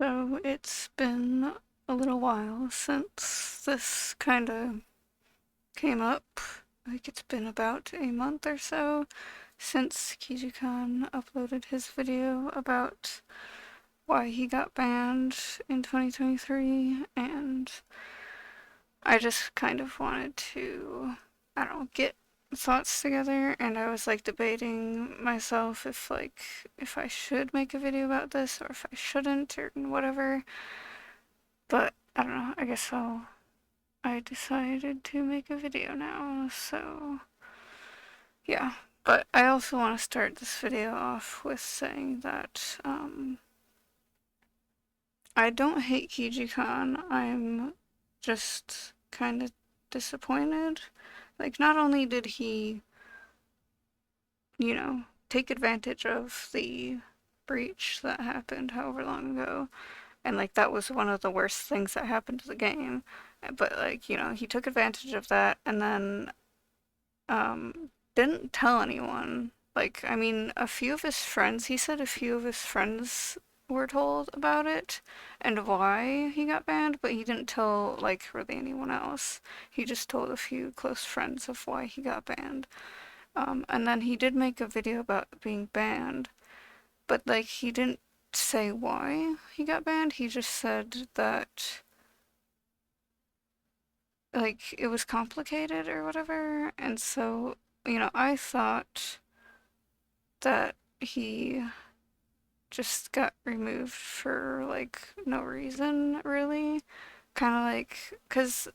So it's been a little while since this kind of came up. Like it's been about a month or so since Kijjikon uploaded his video about why he got banned in 2023, and I just kind of wanted to, I don't know, get thoughts together, and I was like debating myself if I should make a video about this or if I shouldn't or whatever. But I don't know, I decided to make a video now, so yeah. But I also want to start this video off with saying that I don't hate Kijjikon. I'm just kind of disappointed. Like, not only did he, you know, take advantage of the breach that happened however long ago, and like that was one of the worst things that happened to the game, but like, he took advantage of that and then didn't tell anyone. Like, I mean, a few of his friends, he said a few of his friends were told about it and why he got banned, but he didn't tell, like, really anyone else. He just told a few close friends of why he got banned. And then he did make a video about being banned, but, like, he didn't say why he got banned. He just said that, like, it was complicated or whatever, and so, I thought that he just got removed for like no reason really. Kind of like, because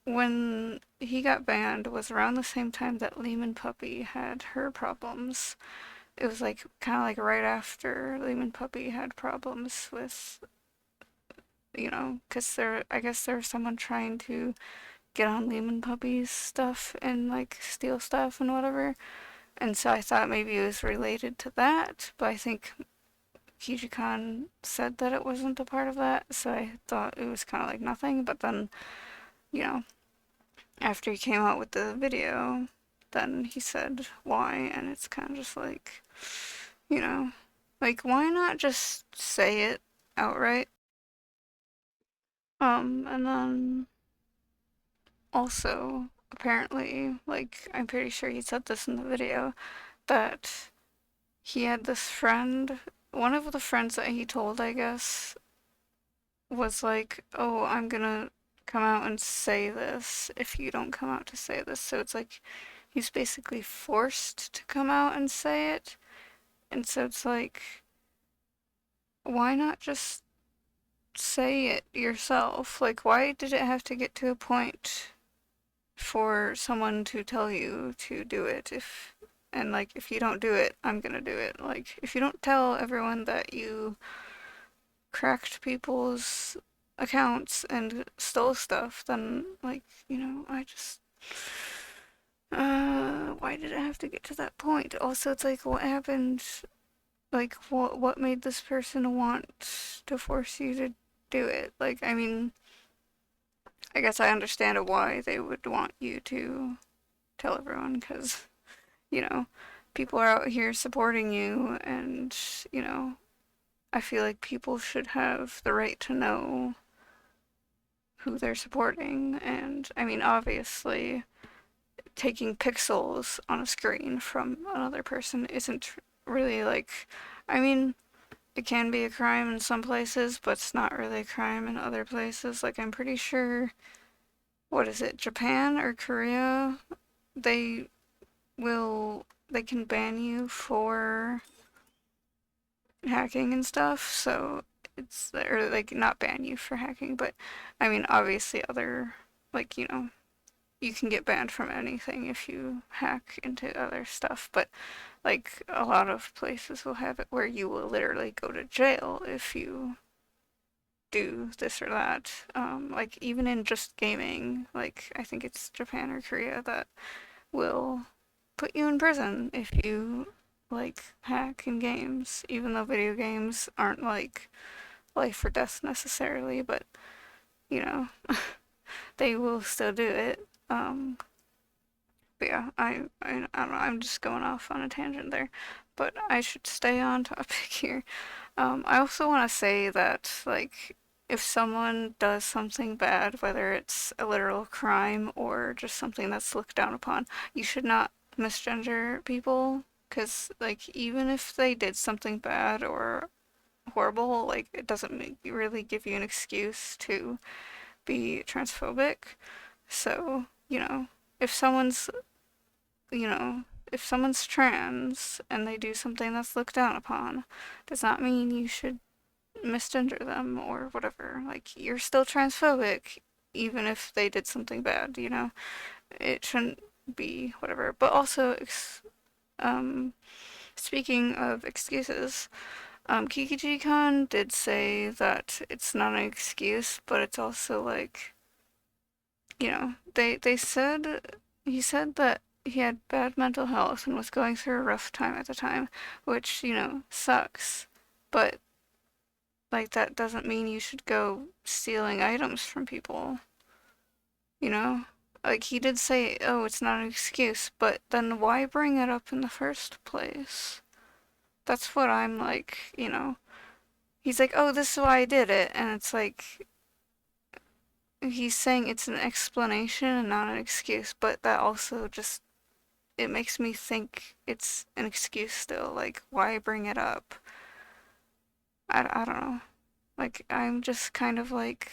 when he got banned was around the same time that Lehman Puppy had her problems. It was like kind of like right after Lehman Puppy had problems with, because I guess there was someone trying to get on Lehman Puppy's stuff and like steal stuff and whatever. And so I thought maybe it was related to that, but I think Kijjikon said that it wasn't a part of that, so I thought it was kind of like nothing. But then, you know, after he came out with the video, then he said why, and it's kind of just like, you know, like why not just say it outright? And then also, apparently, like I'm pretty sure he said this in the video, that he had this friend, one of the friends that he told, I guess, was like, oh, I'm gonna come out and say this if you don't come out to say this. So it's like he's basically forced to come out and say it. And so it's like, why not just say it yourself? Like, why did it have to get to a point for someone to tell you to do it? And like, if you don't do it, I'm gonna do it. Like, if you don't tell everyone that you cracked people's accounts and stole stuff, then like, I just why did it have to get to that point? Also, it's like what happened, like what made this person want to force you to do it? Like, I mean, I guess I understand why they would want you to tell everyone because, you know, people are out here supporting you and, you know, I feel like people should have the right to know who they're supporting. And I mean, obviously, taking pixels on a screen from another person isn't really like, I mean, it can be a crime in some places, but it's not really a crime in other places. Like, I'm pretty sure, what is it, Japan or Korea? They they can ban you for hacking and stuff, so or like not ban you for hacking, but I mean, obviously, other, like, you can get banned from anything if you hack into other stuff, but like a lot of places will have it where you will literally go to jail if you do this or that. Like even in just gaming, like I think it's Japan or Korea that will put you in prison if you like hack in games, even though video games aren't like life or death necessarily, but you know, they will still do it. But yeah, I don't know, I'm just going off on a tangent there. But I should stay on topic here. I also want to say that, like, if someone does something bad, whether it's a literal crime or just something that's looked down upon, you should not misgender people. Because, like, even if they did something bad or horrible, like, it doesn't really give you an excuse to be transphobic. So, if someone's, you know, if someone's trans and they do something that's looked down upon, does not mean you should misgender them or whatever. Like, you're still transphobic, even if they did something bad, you know? It shouldn't be whatever. But also, um, speaking of excuses, Kijjikon did say that it's not an excuse, but it's also like, they said, he said that he had bad mental health and was going through a rough time at the time, which, sucks. But like that doesn't mean you should go stealing items from people, you know? Like he did say, oh, it's not an excuse, but then why bring it up in the first place? That's what I'm like. He's like, oh, this is why I did it, and it's like he's saying it's an explanation and not an excuse, but that also just it makes me think it's an excuse still. Like, why bring it up? I don't know. Like, I'm just kind of like,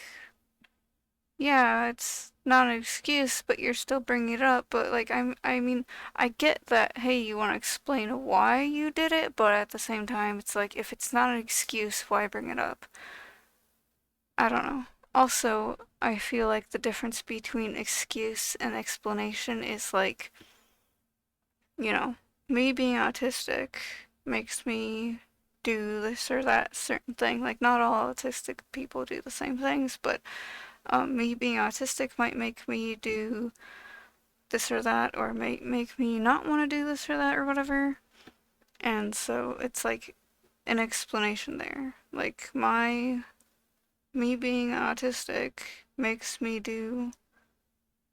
yeah, it's not an excuse, but you're still bringing it up. But like, I mean, I get that. Hey, you want to explain why you did it, but at the same time, it's like if it's not an excuse, why bring it up? I don't know. Also, I feel like the difference between excuse and explanation is like, you know, me being autistic makes me do this or that certain thing. Like, not all autistic people do the same things, but me being autistic might make me do this or that, or make me not want to do this or that or whatever. And so it's like an explanation there. Like me being autistic makes me do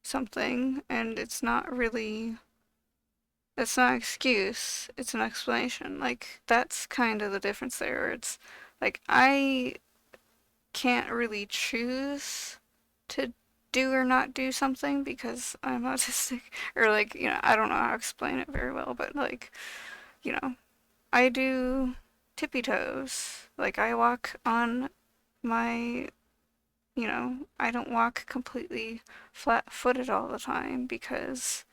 something, and it's not an excuse, it's an explanation. Like that's kind of the difference there. It's like I can't really choose to do or not do something because I'm autistic. Or like, I don't know how to explain it very well, but like, you know, I do tippy toes. Like I walk on my, I don't walk completely flat footed all the time because,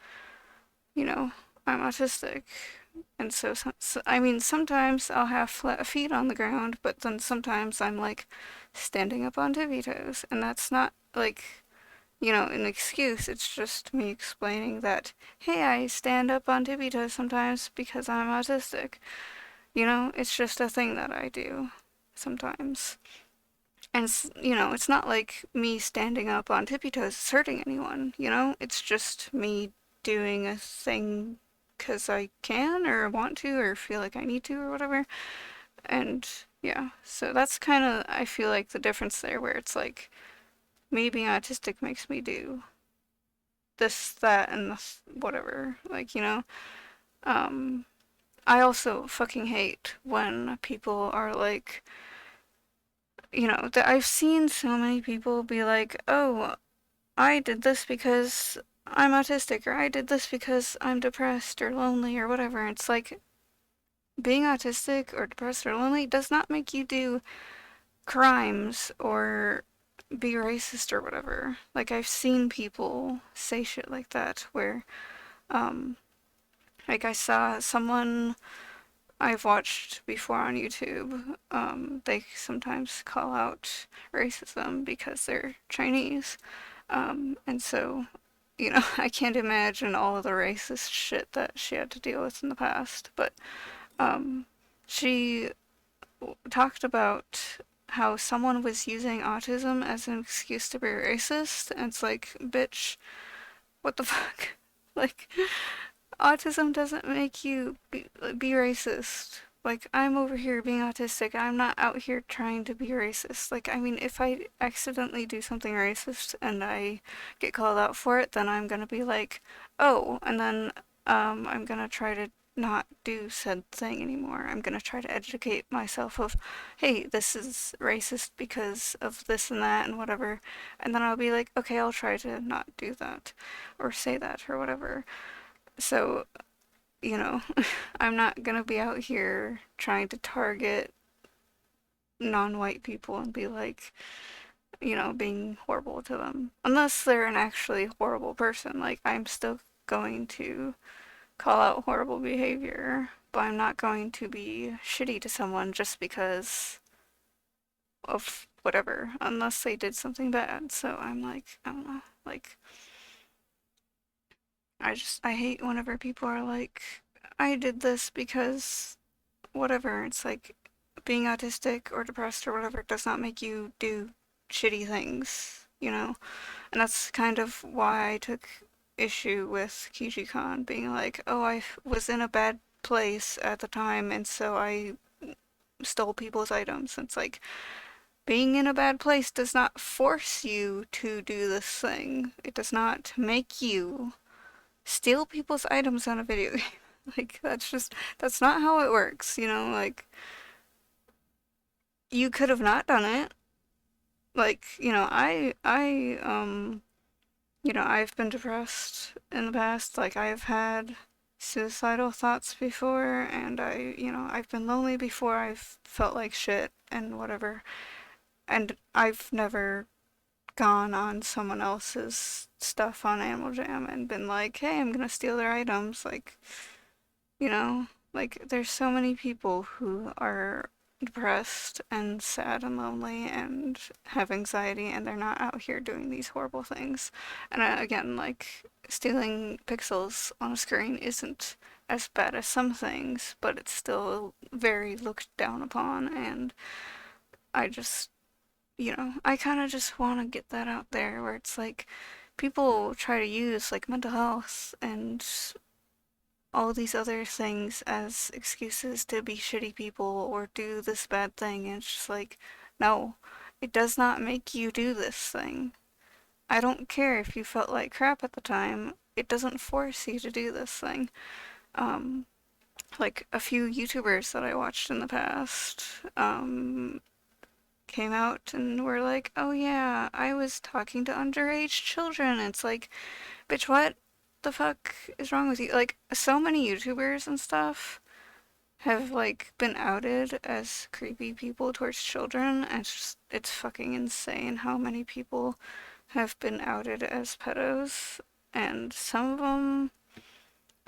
you know, I'm autistic. And so, I mean, sometimes I'll have flat feet on the ground, but then sometimes I'm like standing up on tippy toes. And that's not like, an excuse. It's just me explaining that, hey, I stand up on tippy toes sometimes because I'm autistic. It's just a thing that I do sometimes. And, it's not like me standing up on tippy toes is hurting anyone. It's just me doing a thing because I can or want to or feel like I need to or whatever. And yeah, so that's kind of, I feel like the difference there where it's like me being autistic makes me do this, that, and this, whatever. Like. Um, I also fucking hate when people are like, that I've seen so many people be like, oh, I did this because I'm autistic, or I did this because I'm depressed or lonely or whatever. And it's like being autistic or depressed or lonely does not make you do crimes or be racist or whatever. Like I've seen people say shit like that where um like I saw someone I've watched before on YouTube, they sometimes call out racism because they're Chinese. And so, I can't imagine all of the racist shit that she had to deal with in the past. But um, she talked about how someone was using autism as an excuse to be racist. And it's like, bitch, what the fuck? Like, autism doesn't make you be racist. Like, I'm over here being autistic. I'm not out here trying to be racist. Like, I mean, if I accidentally do something racist and I get called out for it, then I'm gonna be like, oh, and then I'm gonna try to not do said thing anymore. I'm gonna try to educate myself of, hey, this is racist because of this and that and whatever. And then I'll be like, okay, I'll try to not do that or say that or whatever. So, you know, I'm not gonna be out here trying to target non-white people and be like, being horrible to them. Unless they're an actually horrible person. Like, I'm still going to call out horrible behavior, but I'm not going to be shitty to someone just because of whatever, unless they did something bad. So I'm like, I don't know. Like, I hate whenever people are like, I did this because whatever. It's like, being autistic or depressed or whatever does not make you do shitty things, you know? And that's kind of why I took issue with Kijjikon being like, oh, I was in a bad place at the time, and so I stole people's items. It's like, being in a bad place does not force you to do this thing. It does not make you steal people's items on a video game. Like, that's not how it works, Like, you could have not done it. Like, I've been depressed in the past. Like, I've had suicidal thoughts before, and I've been lonely before. I've felt like shit and whatever. And I've never gone on someone else's stuff on Animal Jam and been like, hey, I'm gonna steal their items. Like, you know, like, there's so many people who are depressed and sad and lonely and have anxiety, and they're not out here doing these horrible things. And again, like, stealing pixels on a screen isn't as bad as some things, but it's still very looked down upon. And I just, I kind of just want to get that out there where it's like, people try to use like mental health and all these other things as excuses to be shitty people or do this bad thing. And it's just like, no, it does not make you do this thing. I don't care if you felt like crap at the time. It doesn't force you to do this thing. Um, like a few YouTubers that I watched in the past, came out and were like, oh yeah, I was talking to underage children. It's like, bitch, what the fuck is wrong with you? Like, so many YouTubers and stuff have like been outed as creepy people towards children, and it's fucking insane how many people have been outed as pedos, and some of them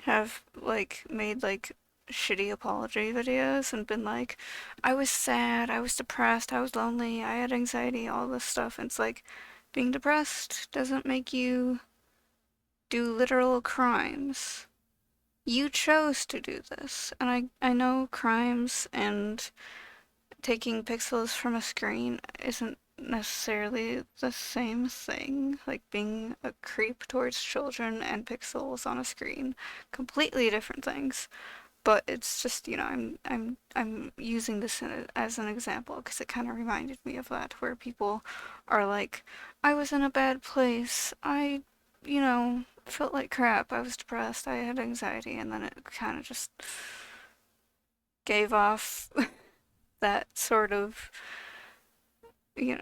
have like made like shitty apology videos and been like, I was sad, I was depressed, I was lonely, I had anxiety, all this stuff. And it's like, being depressed doesn't make you do literal crimes. You chose to do this. And I know crimes and taking pixels from a screen isn't necessarily the same thing. Like, being a creep towards children and pixels on a screen, completely different things. But it's just, I'm using this as an example because it kind of reminded me of that, where people are like, I was in a bad place, I, felt like crap, I was depressed, I had anxiety, and then it kind of just gave off that sort of,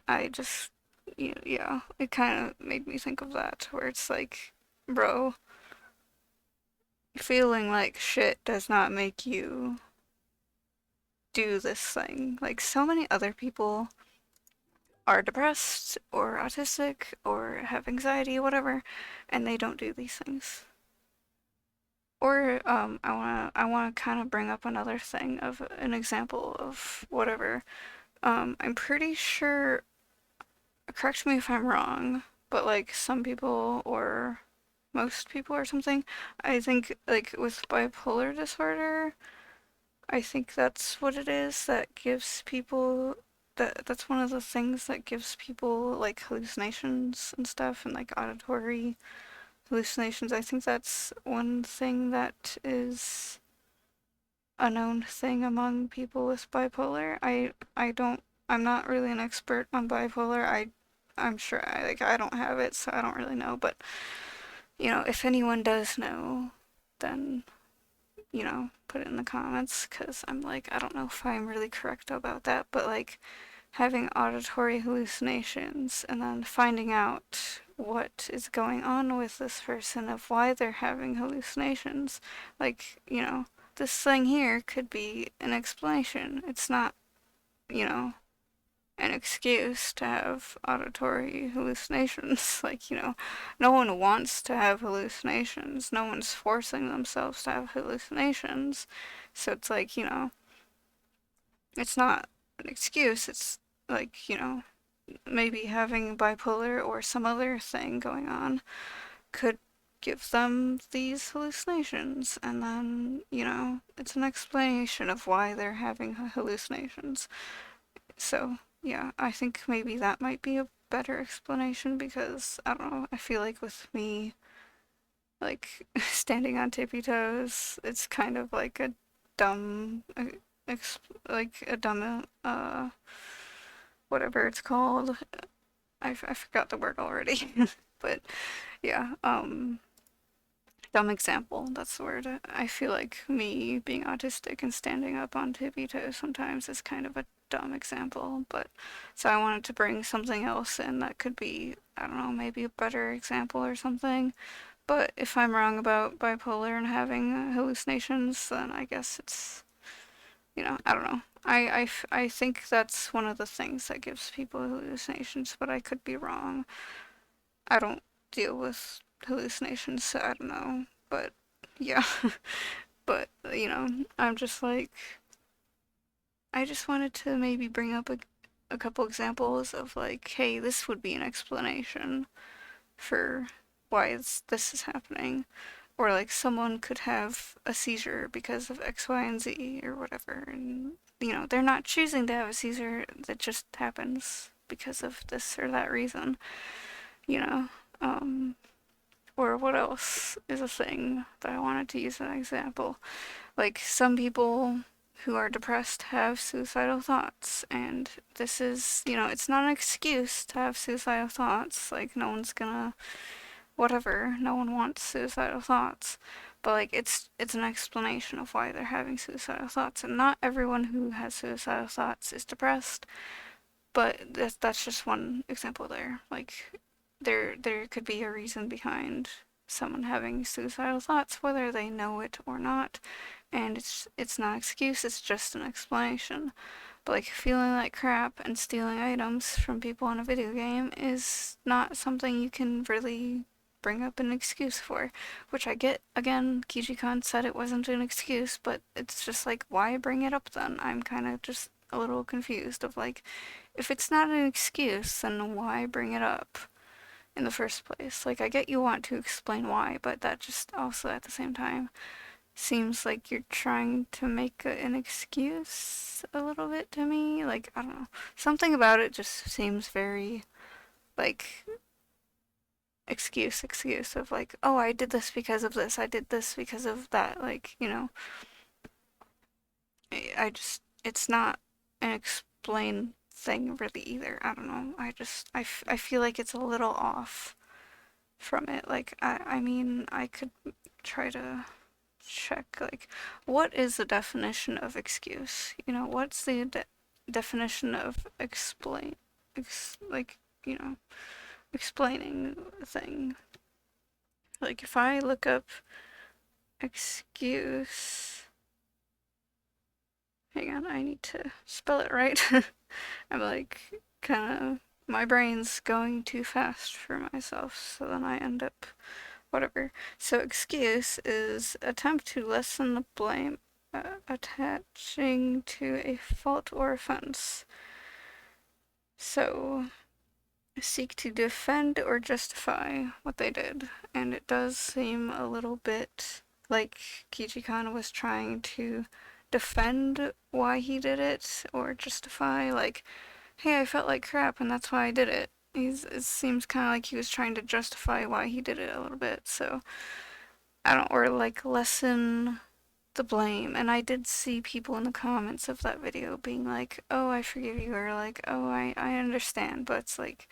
I just, yeah, it kind of made me think of that, where it's like, bro, feeling like shit does not make you do this thing. Like, so many other people are depressed or autistic or have anxiety, whatever, and they don't do these things. Or I wanna kind of bring up another thing of an example of whatever. I'm pretty sure. Correct me if I'm wrong, but like some people or most people or something, I think like with bipolar disorder, I think that's what it is that gives people that's one of the things that gives people like hallucinations and stuff, and like auditory hallucinations. I think that's one thing that is a known thing among people with bipolar. I don't I'm not really an expert on bipolar. I'm sure I don't have it, so I don't really know, but if anyone does know, then put it in the comments because I'm like, I don't know if I'm really correct about that, but like having auditory hallucinations and then finding out what is going on with this person of why they're having hallucinations. Like, this thing here could be an explanation. It's not, you know, an excuse to have auditory hallucinations. Like, no one wants to have hallucinations. No one's forcing themselves to have hallucinations. So it's like, it's not an excuse. It's like, maybe having bipolar or some other thing going on could give them these hallucinations. And then, it's an explanation of why they're having hallucinations. So, yeah, I think maybe that might be a better explanation because, I don't know, I feel like with me, like, standing on tippy toes, it's kind of like a dumb, like a dumb, whatever it's called. I forgot the word already. But yeah, dumb example, that's the word. I feel like me being autistic and standing up on tippy toes sometimes is kind of a dumb example, but so I wanted to bring something else in that could be, I don't know, maybe a better example or something. But if I'm wrong about bipolar and having hallucinations, then I guess it's, I don't know. I think that's one of the things that gives people hallucinations, but I could be wrong. I don't deal with hallucinations, so I don't know. But yeah, but I'm just like, I just wanted to maybe bring up a couple examples of like, hey, this would be an explanation for why this is happening. Or like someone could have a seizure because of X, Y, and Z or whatever. And, they're not choosing to have a seizure, that just happens because of this or that reason, you know? Um, or what else is a thing that I wanted to use as an example? Like some people who are depressed have suicidal thoughts, and this is, it's not an excuse to have suicidal thoughts. Like, no one's gonna, whatever, no one wants suicidal thoughts. But like it's an explanation of why they're having suicidal thoughts, and not everyone who has suicidal thoughts is depressed. But that's just one example there. Like there could be a reason behind someone having suicidal thoughts, whether they know it or not. And it's not an excuse, it's just an explanation. But like feeling like crap and stealing items from people in a video game is not something you can really bring up an excuse for. Which I get, again, Kijjikon said it wasn't an excuse, but it's just like, why bring it up then? I'm kind of just a little confused of like, if it's not an excuse, then why bring it up in the first place? Like, I get you want to explain why, but that just also at the same time seems like you're trying to make an excuse a little bit to me. Like, I don't know. Something about it just seems very, like, excuse of like, oh, I did this because of this, I did this because of that. Like, I just, it's not an explain thing really either. I don't know. I feel like it's a little off from it. Like, I mean, I could try to check, like, what is the definition of excuse? What's the definition of like, explaining a thing? Like, if I look up excuse, hang on, I need to spell it right. I'm like, kind of, my brain's going too fast for myself, so then I end up whatever. So excuse is attempt to lessen the blame attaching to a fault or offense. So seek to defend or justify what they did. And it does seem a little bit like Kijjikon was trying to defend why he did it or justify, like, hey, I felt like crap and that's why I did it. It seems kind of like he was trying to justify why he did it a little bit. So I don't, or like lessen the blame. And I did see people in the comments of that video being like, oh, I forgive you, or like, oh, I understand. But it's like,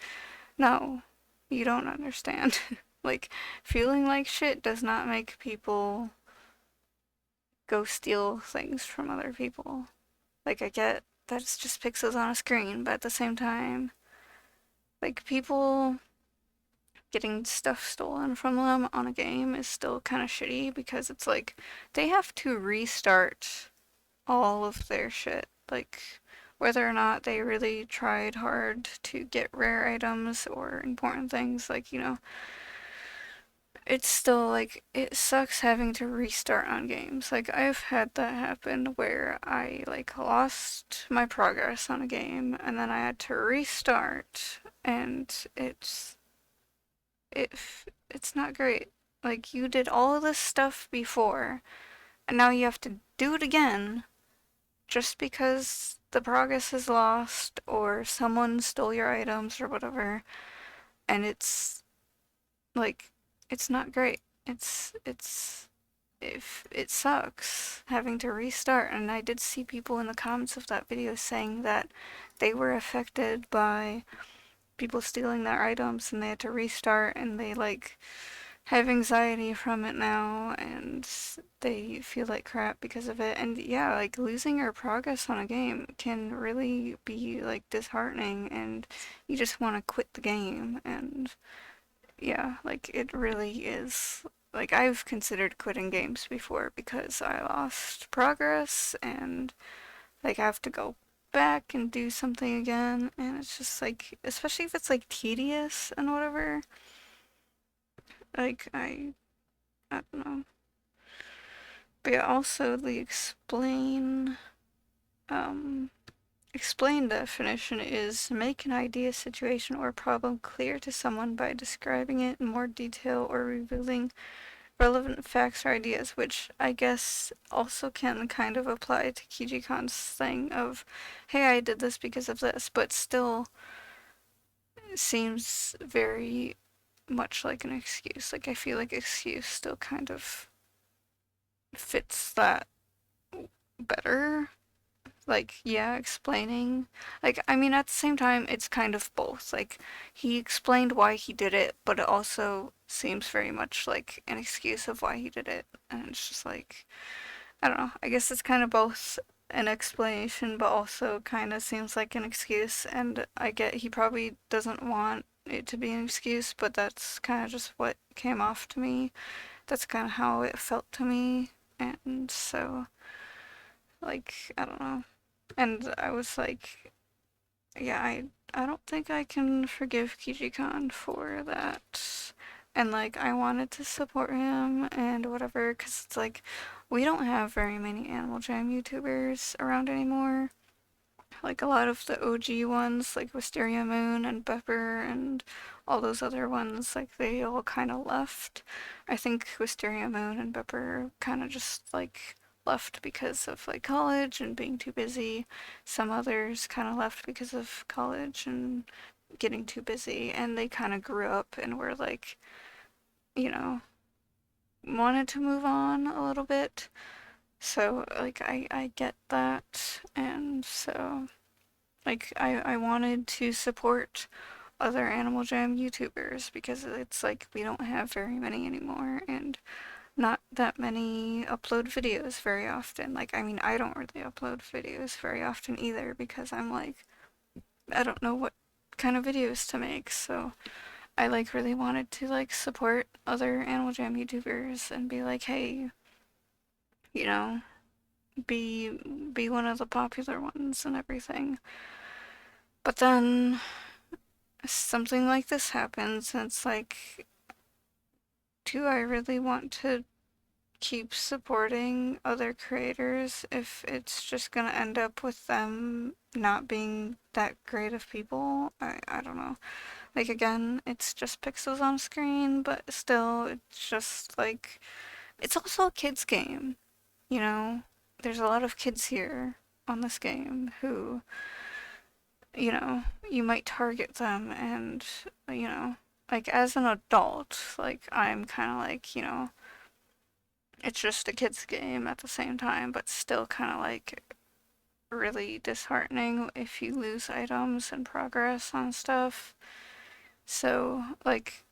no, you don't understand. Like, feeling like shit does not make people go steal things from other people. Like, I get that it's just pixels on a screen, but at the same time, like, people getting stuff stolen from them on a game is still kind of shitty because it's like they have to restart all of their shit. Like, whether or not they really tried hard to get rare items or important things, like, it's still like it sucks having to restart on games. Like, I've had that happen where I like lost my progress on a game and then I had to restart and it it's not great. Like, you did all of this stuff before and now you have to do it again just because the progress is lost or someone stole your items or whatever, and it's like it's not great. It's if it sucks having to restart, and I did see people in the comments of that video saying that they were affected by people stealing their items and they had to restart and they like have anxiety from it now and they feel like crap because of it. And yeah, like losing your progress on a game can really be like disheartening and you just want to quit the game. And yeah, like it really is. Like, I've considered quitting games before because I lost progress and like I have to go back and do something again, and it's just like, especially if it's like tedious and whatever, like I don't know. But yeah, also the um, explain definition is make an idea, situation, or problem clear to someone by describing it in more detail or revealing relevant facts or ideas, which I guess also can kind of apply to Kijikon's thing of, hey, I did this because of this, but still seems very much like an excuse. Like, I feel like excuse still kind of fits that better. Like, yeah, explaining. Like, I mean, at the same time, it's kind of both. Like, he explained why he did it, but it also seems very much like an excuse of why he did it. And it's just like, I don't know. I guess it's kind of both an explanation, but also kind of seems like an excuse. And I get he probably doesn't want it to be an excuse, but that's kind of just what came off to me. That's kind of how it felt to me. And so, like, I don't know. And I was like, yeah, I don't think I can forgive Kijikon for that. And like, I wanted to support him and whatever, because it's like, we don't have very many Animal Jam YouTubers around anymore. Like, a lot of the OG ones, like Wisteria Moon and Pepper and all those other ones, like, they all kind of left. I think Wisteria Moon and Pepper kind of just, like, left because of, like, college and being too busy. Some others kind of left because of college and getting too busy, and they kind of grew up and were, like, you know, wanted to move on a little bit. So, like, I get that, and so like, I wanted to support other Animal Jam YouTubers because it's like we don't have very many anymore and not that many upload videos very often. Like, I mean, I don't really upload videos very often either because I'm like, I don't know what kind of videos to make. So I like really wanted to like support other Animal Jam YouTubers and be like, hey, you know, be be one of the popular ones and everything. But then something like this happens, and it's like, do I really want to keep supporting other creators if it's just gonna end up with them not being that great of people? I don't know. Like, again, it's just pixels on screen, but still, it's just like, it's also a kid's game, you know? There's a lot of kids here on this game who, you might target them and, you know, like as an adult, like I'm kind of like, it's just a kid's game at the same time, but still kind of like really disheartening if you lose items and progress on stuff. So, like,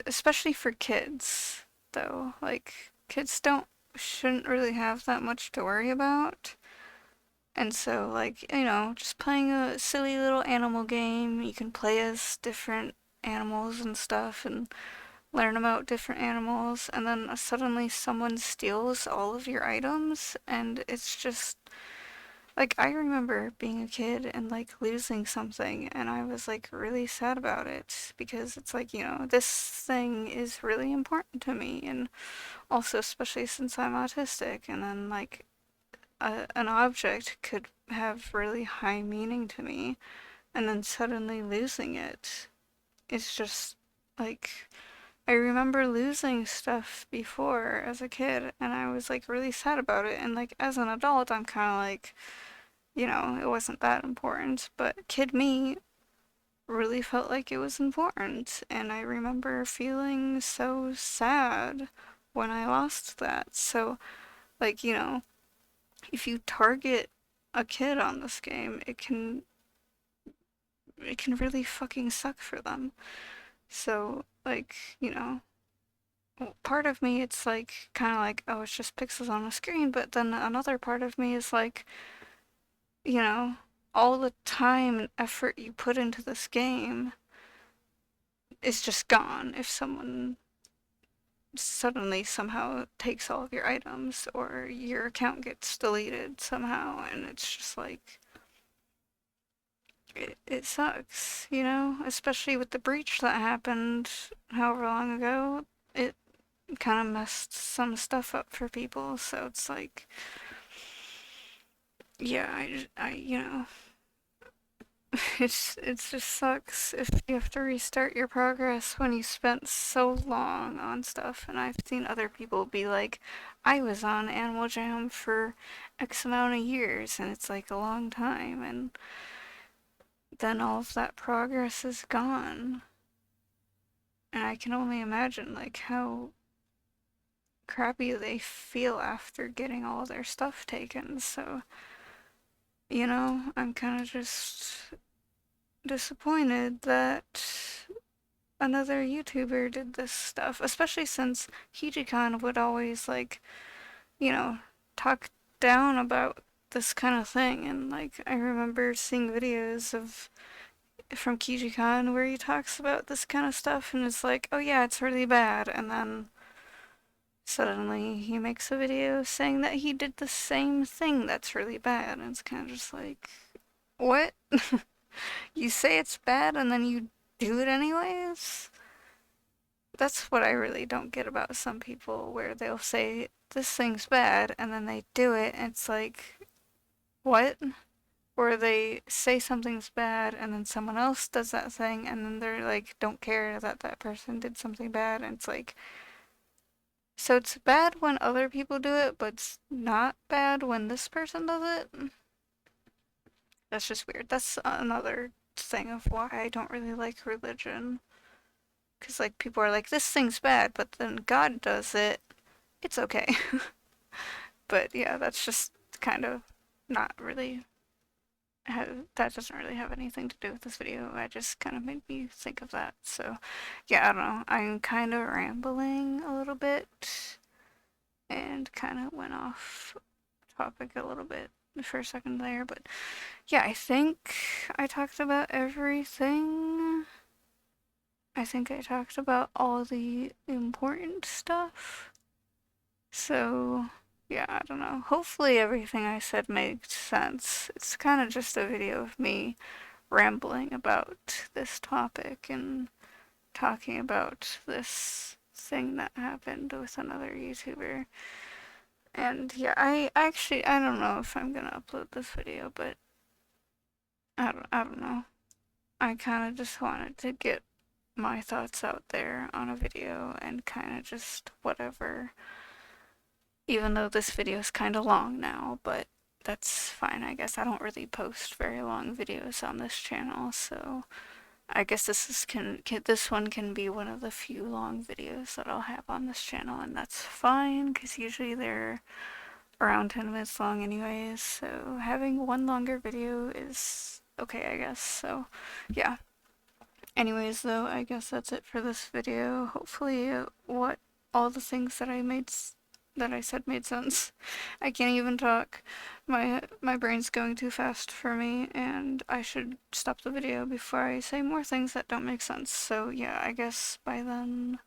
especially for kids, though, like, kids don't shouldn't really have that much to worry about. And so, like, just playing a silly little animal game, you can play as different animals and stuff and learn about different animals, and then suddenly someone steals all of your items, and it's just like, I remember being a kid and like losing something, and I was like really sad about it because it's like, this thing is really important to me, and also, especially since I'm autistic, and then like an object could have really high meaning to me, and then suddenly losing it, it's just like, I remember losing stuff before as a kid, and I was like really sad about it, and like as an adult, I'm kind of like, it wasn't that important, but kid me really felt like it was important, and I remember feeling so sad when I lost that. So, like, if you target a kid on this game, it can really fucking suck for them. So, like, part of me it's like kind of like, oh, it's just pixels on a screen, but then another part of me is like, you know, all the time and effort you put into this game is just gone if someone suddenly somehow takes all of your items or your account gets deleted somehow, and it's just like, it sucks, especially with the breach that happened however long ago. It kind of messed some stuff up for people, so it's like, yeah, it just sucks if you have to restart your progress when you spent so long on stuff. And I've seen other people be like, I was on Animal Jam for X amount of years, and it's like a long time, and then all of that progress is gone. And I can only imagine like how crappy they feel after getting all their stuff taken. So, I'm kind of just disappointed that another YouTuber did this stuff, especially since Kijjikon would always like, you know, talk down about this kind of thing. And like, I remember seeing videos of from Kijjikon where he talks about this kind of stuff, and it's like, oh yeah, it's really bad, and then suddenly he makes a video saying that he did the same thing that's really bad, and it's kind of just like, what? You say it's bad and then you do it anyways? That's what I really don't get about some people, where they'll say this thing's bad and then they do it, and it's like, what? Or they say something's bad and then someone else does that thing, and then they're like, don't care that that person did something bad, and it's like, so it's bad when other people do it, but it's not bad when this person does it? That's just weird. That's another thing of why I don't really like religion. Because, like, people are like, this thing's bad, but then God does it. It's okay. But yeah, that's just kind of not really. That doesn't really have anything to do with this video. I just kind of made me think of that. So, yeah, I don't know. I'm kind of rambling a little bit and kind of went off topic a little bit for a second there. But yeah, I think I talked about everything. I think I talked about all the important stuff. So, yeah, I don't know. Hopefully everything I said makes sense. It's kind of just a video of me rambling about this topic and talking about this thing that happened with another YouTuber. And yeah, I don't know if I'm gonna upload this video, but I don't know. I kind of just wanted to get my thoughts out there on a video and kind of just whatever. Even though this video is kind of long now, but that's fine, I guess. I don't really post very long videos on this channel, so I guess this one can be one of the few long videos that I'll have on this channel, and that's fine, because usually they're around 10 minutes long anyways, so having one longer video is okay, I guess. So yeah, anyways, though, I guess that's it for this video. Hopefully what all the things that I made that I said made sense. I can't even talk. My brain's going too fast for me, and I should stop the video before I say more things that don't make sense. So yeah, I guess by then.